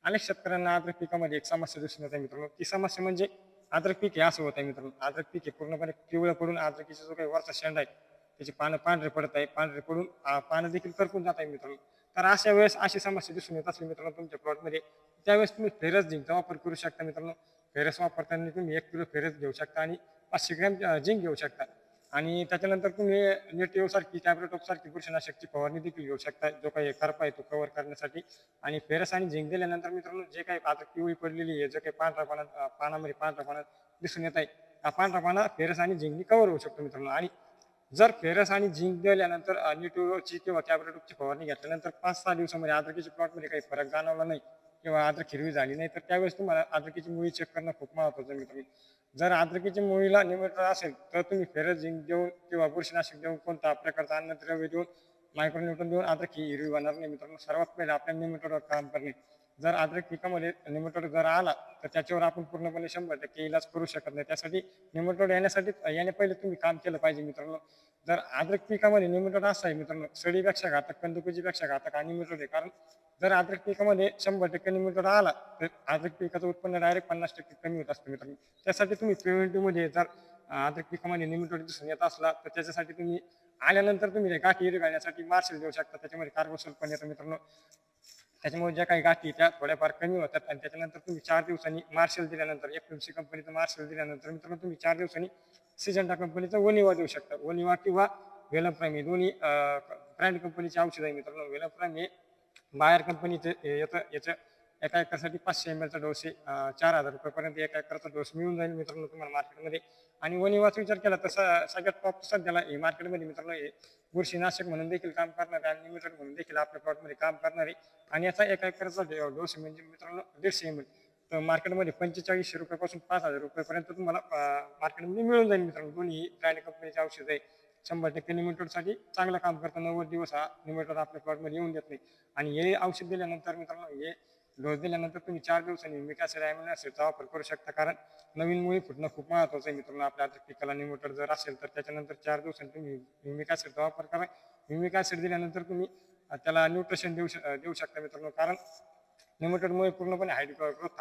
अनेक शेतकऱ्यांना अद्रक पिकामध्ये एक समस्या दिसून येते मित्रांनो. ती समस्या म्हणजे अद्रक पीक हे असं होत आहे मित्रांनो. अद्रक पीक हे पूर्णपणे पिवळं पडून अद्रकीचा जो काही वरचा शेंड आहे, त्याची पानं पांढरे पडत आहे. पांढरे पडून पानं देखील करपून जात आहे मित्रांनो. तर अशा वेळेस अशी समस्या दिसून येत असली मित्रांनो तुमच्या प्लॉटमध्ये, त्यावेळेस तुम्ही फेरस झिंकचा वापर करू शकता मित्रांनो. फेरस वापरताना तुम्ही 1 किलो फेरस घेऊ शकता आणि 500 ग्रॅम झिंक घेऊ शकता. आणि त्याच्यानंतर तुम्ही नेटिव्ह सारखी टॅब्लेटॉप सारखी बुरशीनाशकची फवारणी देखील घेऊ शकता. जो काही करपा आहे तो कव्हर करण्यासाठी. आणि फेरस आणि झिंक दिल्यानंतर मित्रांनो जे काही आता पिवळी पडलेली आहे, जे काही पांढरापणा पानामध्ये पांढरापणा दिसून येत आहे, हा पांढरापणा फेरस आणि झिंकनी कव्हर होऊ शकतो मित्रांनो. आणि जर फेरस आणि झिंक दिल्यानंतर न्यूट्रोची किंवा टॅब्लेटची फवारणी घेतल्यानंतर 5-6 दिवसामध्ये अद्रकीच्या प्लॉटमध्ये काही फरक जाणवला नाही किंवा अद्रक हिरवी झाली नाही, तर त्यावेळेस तुम्हाला अद्रकीची मुळी चेक करणं खूप महत्त्वाचं आहे मित्रांनो. जर अद्रकीच्या मुळीला निमंत्रण असेल तर तुम्ही फेरस झिंक देऊन किंवा बुरशीनाशक देऊन कोणत्या प्रकारचं अन्नद्रव्य देऊन मायक्रोन्यूट्रन देऊन अद्रक ही हिरवी होणार नाही मित्रांनो. सर्वात पहिले आपल्या निमंत्रणावर काम करणे. जर अद्रक पिकामध्ये निमंत्रण जर आला तर त्याच्यावर आपण पूर्णपणे 100% इलाज करू शकत नाही. त्यासाठी निमंत्रण येण्या पहिले तुम्ही काम केलं पाहिजे मित्रांनो. जर अद्रक पिकामध्ये निमंत्रण असं आहे मित्रांनो, सडीपेक्षा घातक कंदुकीपेक्षा घातक आणि निमंत्रण आहे. कारण जर अद्रक पिकामध्ये 100% निमंत्रण आला तर अद्रक पिकाचं उत्पन्न डायरेक्ट 50% कमी होत असतं मित्रांनो. त्यासाठी तुम्ही प्रिव्हेंटिव्हमध्ये जर अद्रक पिकामध्ये निमंत्रण दिसून येत असला तर त्याच्यासाठी तुम्ही आल्यानंतर तुम्ही गाठी विरघळण्यासाठी मार्शल देऊ शकता. त्याच्यामध्ये कार्बोसल पण येतं मित्रांनो. त्याच्यामुळे ज्या काही गाठी त्या थोड्याफार कमी होतात आणि त्याच्यानंतर तुम्ही 4 दिवसांनी मार्शल दिल्यानंतर एफएमसी कंपनीचं मार्शल दिल्यानंतर मित्रांनो तुम्ही 4 दिवसांनी सिजंटा कंपनीचा ओनिवा देऊ शकता. ओनिवा किंवा वेलम हे दोन्ही ब्रँड कंपनीचे औषध आहे मित्रांनो. वेलम हे बायर कंपनीचे येतं. याचं एका एकरसाठी 500 ml चा डोस आहे. 4,000 रुपयापर्यंत एका एकरचा डोस मिळून जाईल मित्रांनो तुम्हाला मार्केटमध्ये. आणि वनिवाचा विचार केला तर सगळ्यात टॉप सध्याला हे मार्केटमध्ये मित्रांनो हे बुरशीनाशक म्हणून देखील काम करणारे आणि निमिटर म्हणून देखील आपल्या प्लॉटमध्ये काम करणारे. आणि याचा एका एकरचा डोस म्हणजे मित्रांनो 150 ml. तर मार्केटमध्ये 4500 रुपयापासून 5,000 रुपयापर्यंत तुम्हाला मार्केटमध्ये मिळून जाईल मित्रांनो. दोन्ही ब्रँड कंपनीचे औषध आहे. 100% निमिटोडसाठी चांगलं काम करतं. 90 दिवस हा निमिटोड आपल्या प्लॉटमध्ये येऊन देत नाही. आणि हे औषध दिल्यानंतर मित्रांनो हे डोस दिल्यानंतर तुम्ही 4 दिवसांनी युमिक ॲसिड अॅमिनो ॲसिडचा वापर करू शकता. कारण नवीन मुळी फुटणं खूप महत्त्वाचं आहे मित्रांनो. आपल्या अद्रक पिकाला निमोटोड जर असेल तर त्याच्यानंतर 4 दिवसांनी तुम्ही युमिक ॲसिडचा वापर करा. युमिक ॲसिड दिल्यानंतर तुम्ही त्याला न्यूट्रिशन देऊ शकता मित्रांनो. कारण निमोटोडमुळे पूर्णपणे हायड्रोग्रोथ